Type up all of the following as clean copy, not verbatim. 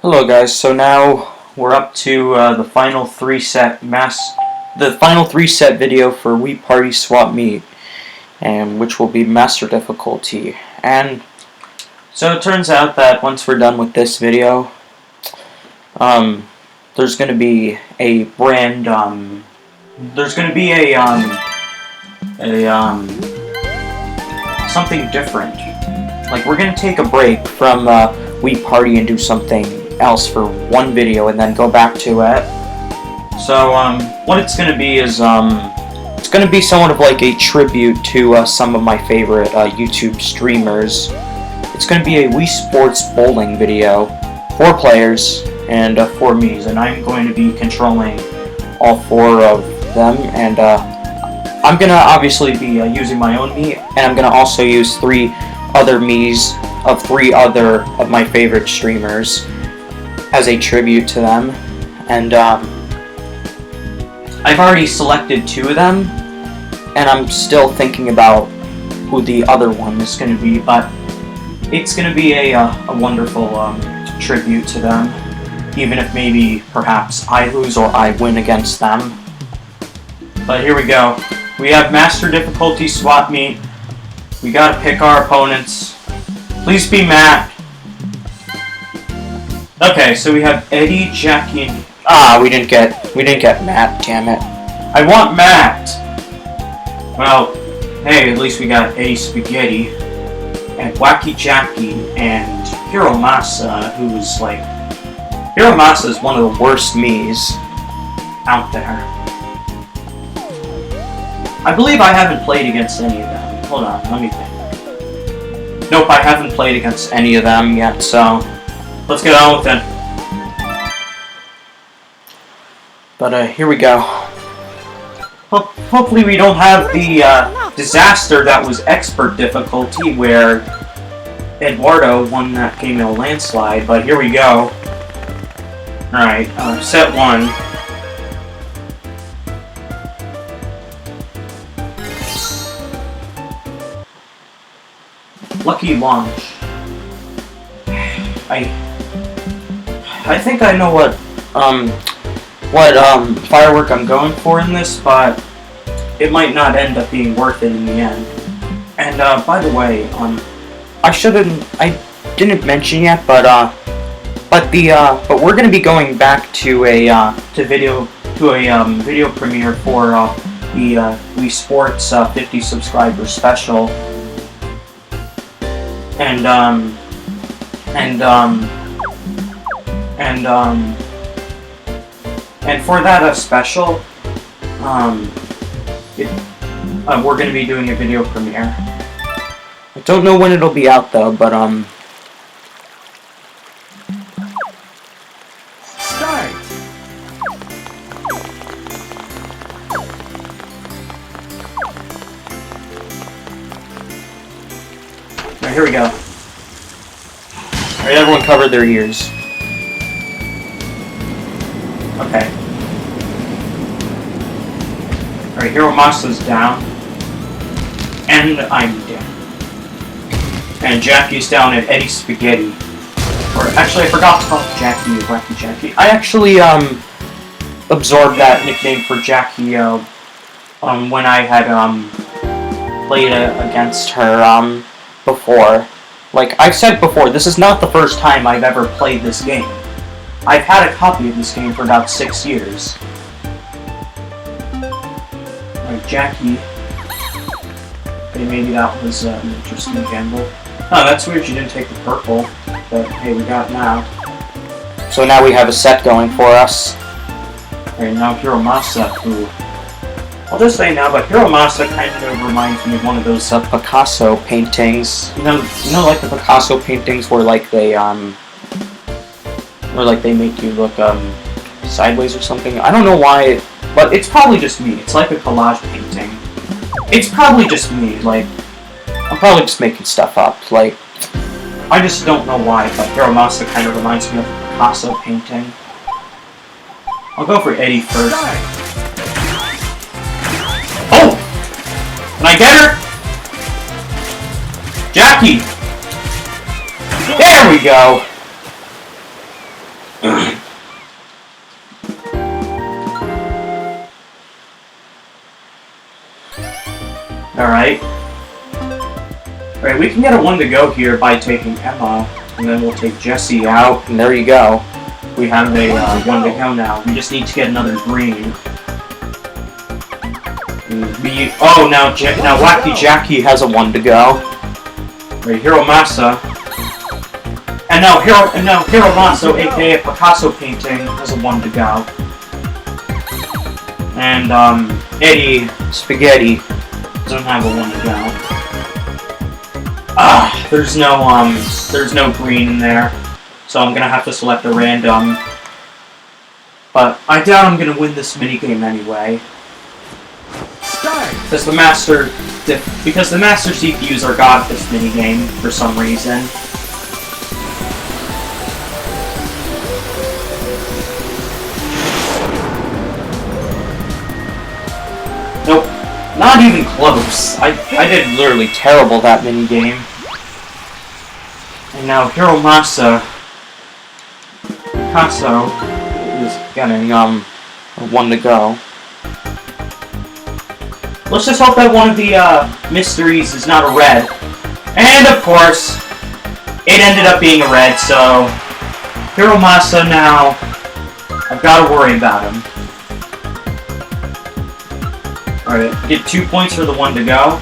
Hello guys, so now we're up to the final three set video for Wii Party Swap Meet, and which will be master difficulty. And so it turns out that once we're done with this video, there's going to be a something different. Like, we're going to take a break from Wii Party and do something else for one video and then go back to it. So what it's going to be is it's going to be somewhat of like a tribute to some of my favorite YouTube streamers. It's going to be a Wii Sports bowling video, 4 players and 4 Miis, and I'm going to be controlling all 4 of them, and I'm going to obviously be using my own Mii, and I'm going to also use 3 other Miis of 3 other of my favorite streamers as a tribute to them. And I've already selected 2 of them, and I'm still thinking about who the other one is going to be, but it's going to be a wonderful tribute to them, even if maybe perhaps I lose or I win against them. But here we go. We have Master Difficulty Swap Meet. We gotta pick our opponents. Please be Matt. Okay, so we have Eddie, Jackie, and... we didn't get Matt, damn it. I want Matt! Well, hey, at least we got Eddie Spaghetti, and Wacky Jackie, and Hiromasa, who's like... Hiromasa is one of the worst Miis out there. I believe I haven't played against any of them. Hold on, let me think. Nope, I haven't played against any of them yet, so let's get on with it. But here we go. Hopefully we don't have the disaster that was expert difficulty, where Eduardo won that game in a landslide, but here we go. Alright, set 1. Lucky launch. I think I know what firework I'm going for in this, but it might not end up being worth it in the end. And by the way, I didn't mention yet, but we're gonna be going back to a video premiere for the Wii Sports 50 subscriber special. And for that special, we're going to be doing a video premiere. I don't know when it'll be out though, but Start. Alright, here we go. Alright, everyone cover their ears. Okay. Alright, Hiromasa's down. And I'm down. And Jackie's down at Eddie Spaghetti. Or, actually, I forgot to call Jackie Wacky Jackie. I actually, absorbed that nickname for Jackie, when I had, played against her, before. Like I've said before, this is not the first time I've ever played this game. I've had a copy of this game for about 6 years. Alright, Jackie. Okay, maybe that was an interesting gamble. Oh, that's weird you didn't take the purple. But hey, we got it now. So now we have a set going for us. Alright, now Hiromasa, who... I'll just say now, but Hiromasa kind of reminds me of one of those Picasso paintings. You know, like the Picasso paintings where like they make you look sideways or something. I don't know why, but it's probably just me. It's like a collage painting. It's probably just me. Like, I'm probably just making stuff up. Like, I just don't know why, but Hiromasa kind of reminds me of a Picasso painting. I'll go for Eddie first. Oh! Can I get her? Jackie! There we go! Alright. Alright, we can get a 1 to go here by taking Emma, and then we'll take Jessie out, and there you go. We have a 1 to go now. We just need to get another green. Now Wacky Jackie has a 1 to go. Right, Hiromasa. And now Hiromasa, aka Picasso painting, has a 1 to go. And Eddie Spaghetti doesn't have a 1 to go. There's no green in there. So I'm gonna have to select a random. But I doubt I'm gonna win this minigame anyway. Because the master CPUs are god this minigame for some reason. Nope. Not even close. I did literally terrible that minigame. And now Hiromasa Picasso is getting a 1 to go. Let's just hope that one of the mysteries is not a red. And of course, it ended up being a red, so Hiromasa now, I've got to worry about him. Alright, get 2 points for the 1 to go.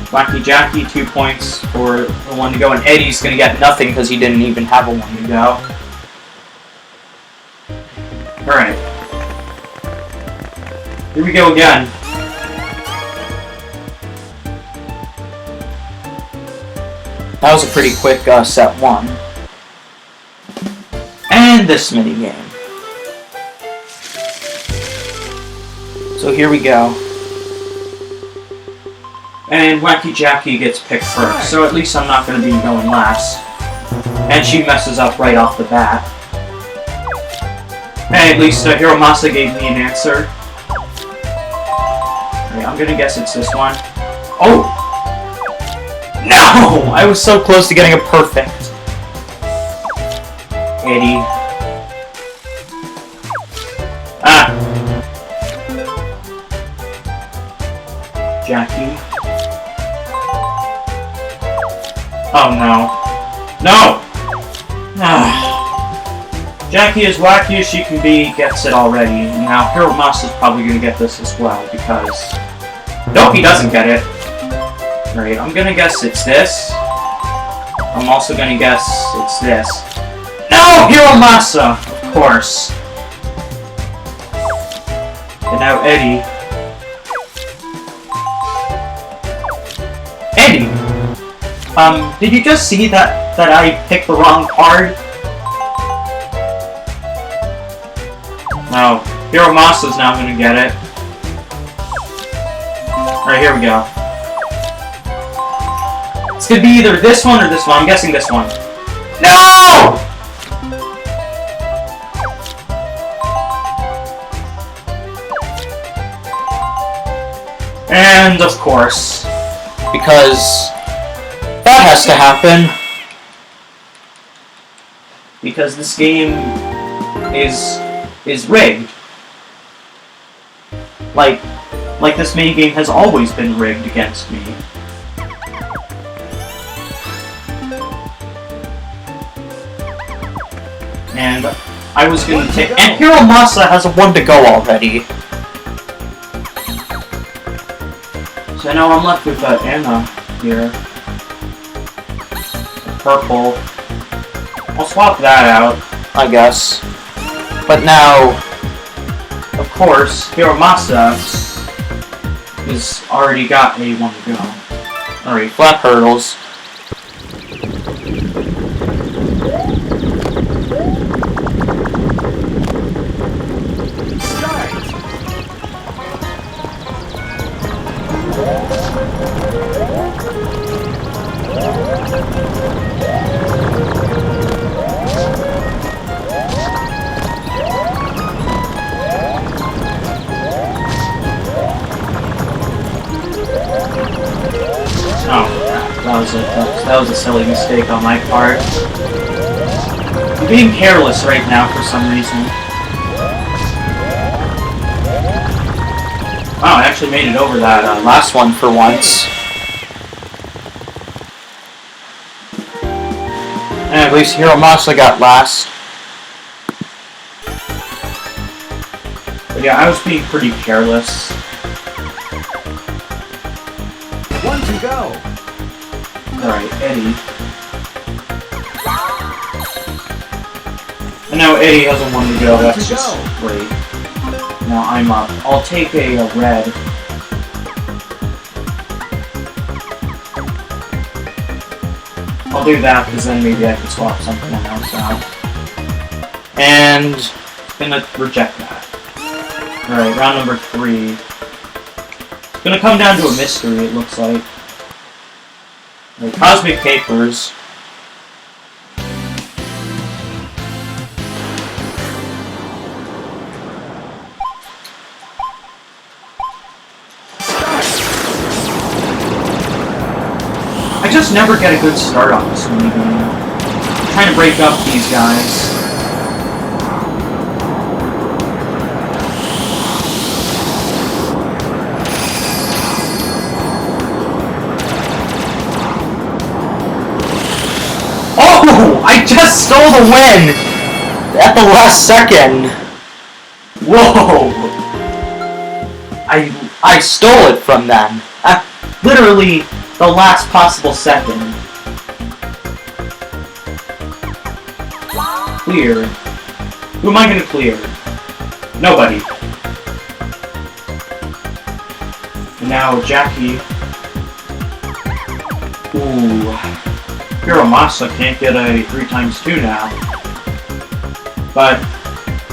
Wacky Jackie, 2 points for the 1 to go, and Eddie's gonna get nothing because he didn't even have a 1 to go. Alright. Here we go again. That was a pretty quick set 1. And this minigame. So here we go. And Wacky Jackie gets picked first, so at least I'm not going to be going last. And she messes up right off the bat. And at least Hiromasa gave me an answer. Okay, I'm going to guess it's this one. Oh! No! I was so close to getting a perfect. Eddie. Jackie. Oh no. No! Jackie, as wacky as she can be, gets it already. Now Hiromasa is probably going to get this as well, because... Nope, he doesn't get it. Alright, I'm going to guess it's this. I'm also going to guess it's this. No! Hiromasa! Of course. And now Eddie. Eddie! Did you just see that I picked the wrong card? No. Hiromasa's now gonna get it. Alright, here we go. It's gonna be either this one or this one. I'm guessing this one. No! And of course, because that has to happen, because this game is rigged. Like this minigame has always been rigged against me. And I was gonna take... And Hiromasa has a 1 to go already. So now I'm left with Anna here. Purple. I'll swap that out, I guess. But now, of course, Hiromasa has already got a 1 to go. Alright, flat hurdles. Oh, that was a silly mistake on my part. I'm being careless right now for some reason. Wow, I actually made it over that last one for once. And at least Hiromasa got last. But yeah, I was being pretty careless. One to go. Alright, Eddie. And now Eddie has a one to go, that's just great. Now I'm up. I'll take a red. I'll do that, because then maybe I can swap something else out. And gonna reject that. Alright, round number 3. It's gonna come down to a mystery, it looks like. Like Cosmic Papers. I just never get a good start on this minigame. I'm trying to break up these guys. Oh! I just stole the win! At the last second! Whoa! I stole it from them. Literally the last possible second. Clear. Who am I gonna clear? Nobody. And now Jackie. Ooh. Hiromasa can't get a 3x2 now. But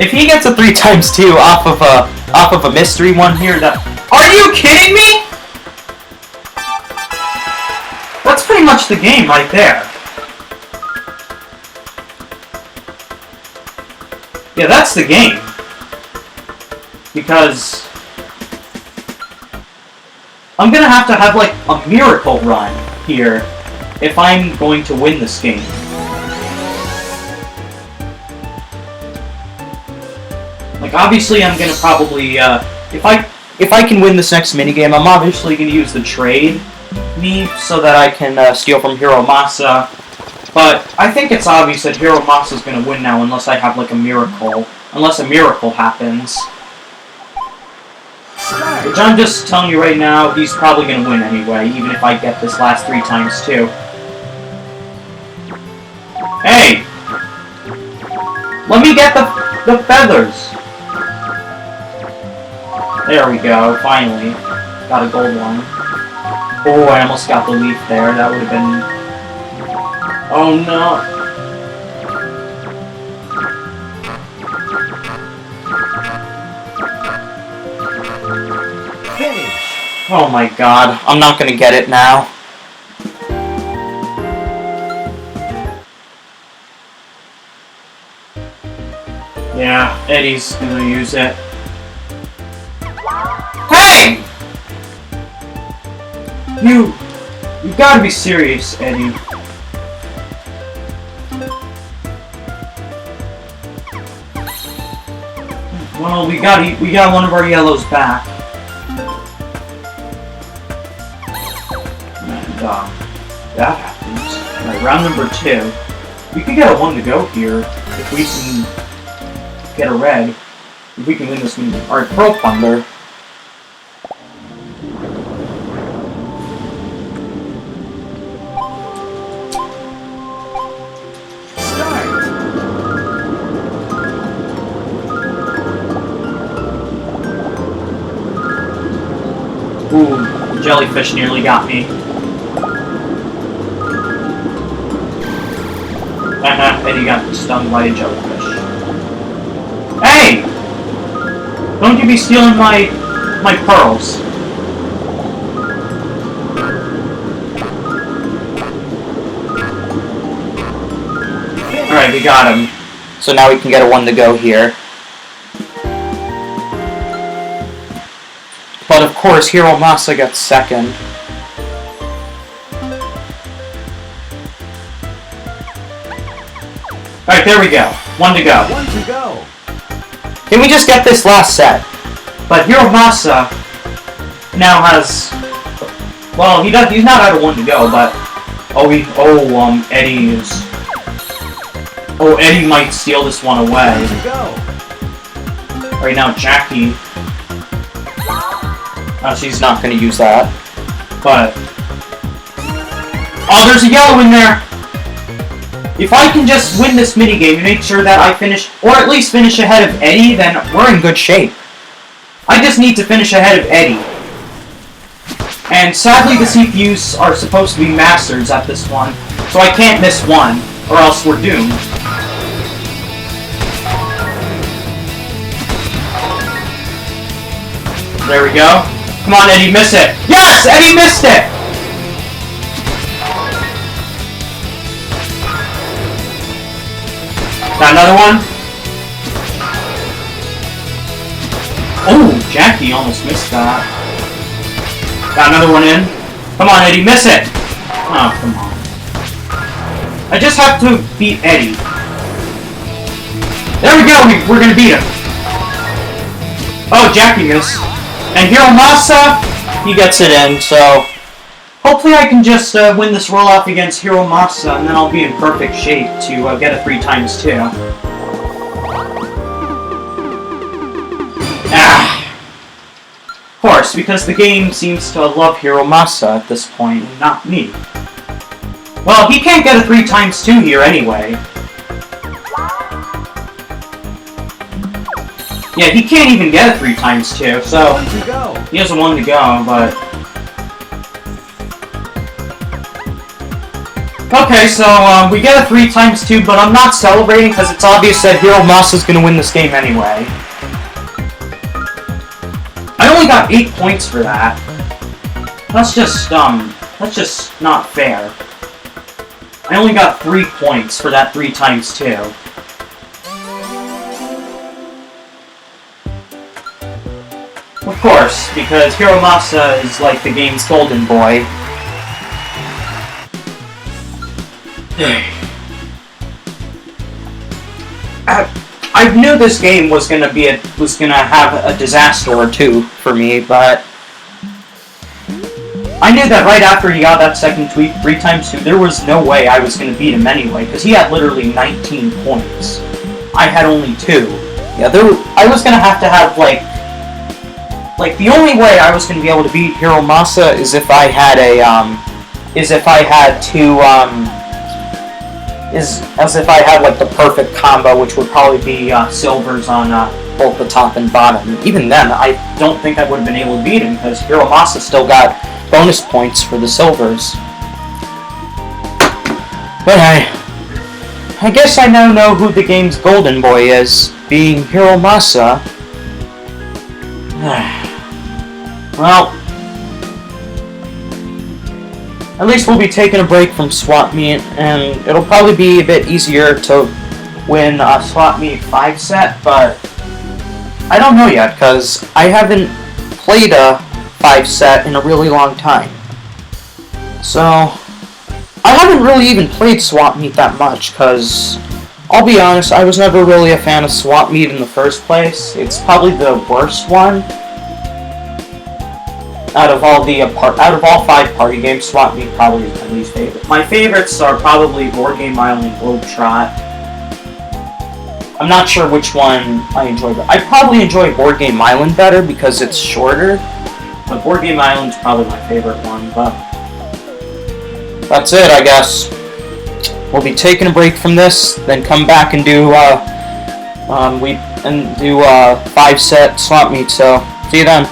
if he gets a 3x2 off of a mystery one here, that are you kidding me? That's pretty much the game right there. Yeah, that's the game. Because I'm gonna have to have like a miracle run here if I'm going to win this game. Like obviously I'm gonna probably if I can win this next minigame, I'm obviously gonna use the trade me so that I can steal from Hiromasa. But I think it's obvious that Hiromasa's gonna win now unless I have like a miracle. Unless a miracle happens. Which I'm just telling you right now, he's probably gonna win anyway, even if I get this last 3x2. Hey! Let me get the feathers! There we go, finally. Got a gold one. Oh, I almost got the leaf there. That would have been... Oh no! Finish. Oh my god, I'm not gonna get it now. Yeah, Eddie's gonna use it. Hey! You gotta be serious, Eddie. Well, we got one of our yellows back. And that happens. Alright, round number 2. We could get a 1 to go here if we can get a red. If we can win this one. Alright, Pearl Thunder. Ooh, the jellyfish nearly got me. Eddie got stung by a jellyfish. Hey! Don't you be stealing my pearls. Alright, we got him. So now we can get a 1 to go here. But of course, Hiromasa got second. Alright, there we go. 1 to go. 1 to go. Can we just get this last set? But Hiromasa now has... Well, he's not out of 1 to go, but... Eddie is... Oh, Eddie might steal this one away. 1 to go. Right now, Jackie... she's not going to use that. But... Oh, there's a yellow in there! If I can just win this minigame and make sure that I finish, or at least finish ahead of Eddie, then we're in good shape. I just need to finish ahead of Eddie. And sadly, the CPUs are supposed to be masters at this one, so I can't miss one, or else we're doomed. There we go. Come on, Eddie, miss it. Yes! Eddie missed it! Got another one? Oh, Jackie almost missed that. Got another one in. Come on, Eddie, miss it! Oh, come on. I just have to beat Eddie. There we go, we're gonna beat him. Oh, Jackie missed. And Hiromasa, he gets it in, so... Hopefully I can just win this roll-off against Hiromasa, and then I'll be in perfect shape to get a 3x2. Of course, because the game seems to love Hiromasa at this point, and not me. Well, he can't get a 3x2 here anyway. Yeah, he can't even get a 3x2, so... 1 to go. He has a 1 to go, but... Okay, so we get a 3x2, but I'm not celebrating because it's obvious that Hiromasa's gonna win this game anyway. I only got 8 points for that. That's just not fair. I only got 3 points for that 3x2. Of course, because Hiromasa is like the game's golden boy. I knew this game was gonna have a disaster or two for me, but I knew that right after he got that second tweet 3x2, there was no way I was gonna beat him anyway, because he had literally 19 points. I had only 2. Yeah, I was gonna have like the only way I was gonna be able to beat Hiromasa is if I had like the perfect combo, which would probably be silvers on both the top and bottom. Even then, I don't think I would have been able to beat him because Hiromasa still got bonus points for the silvers. But I guess I now know who the game's golden boy is, being Hiromasa. Well, at least we'll be taking a break from Swap Meet, and it'll probably be a bit easier to win a Swap Meet 5 set, but I don't know yet, because I haven't played a 5 set in a really long time. So, I haven't really even played Swap Meet that much, because I'll be honest, I was never really a fan of Swap Meet in the first place. It's probably the worst one. Out of all 5 party games, Swap Meet probably is my least favorite. My favorites are probably Board Game Island and Globetrot. I'm not sure which one I enjoy, but I probably enjoy Board Game Island better because it's shorter. But Board Game Island's probably my favorite one. But that's it, I guess. We'll be taking a break from this, then come back and do 5 set Swap Meet. So see you then.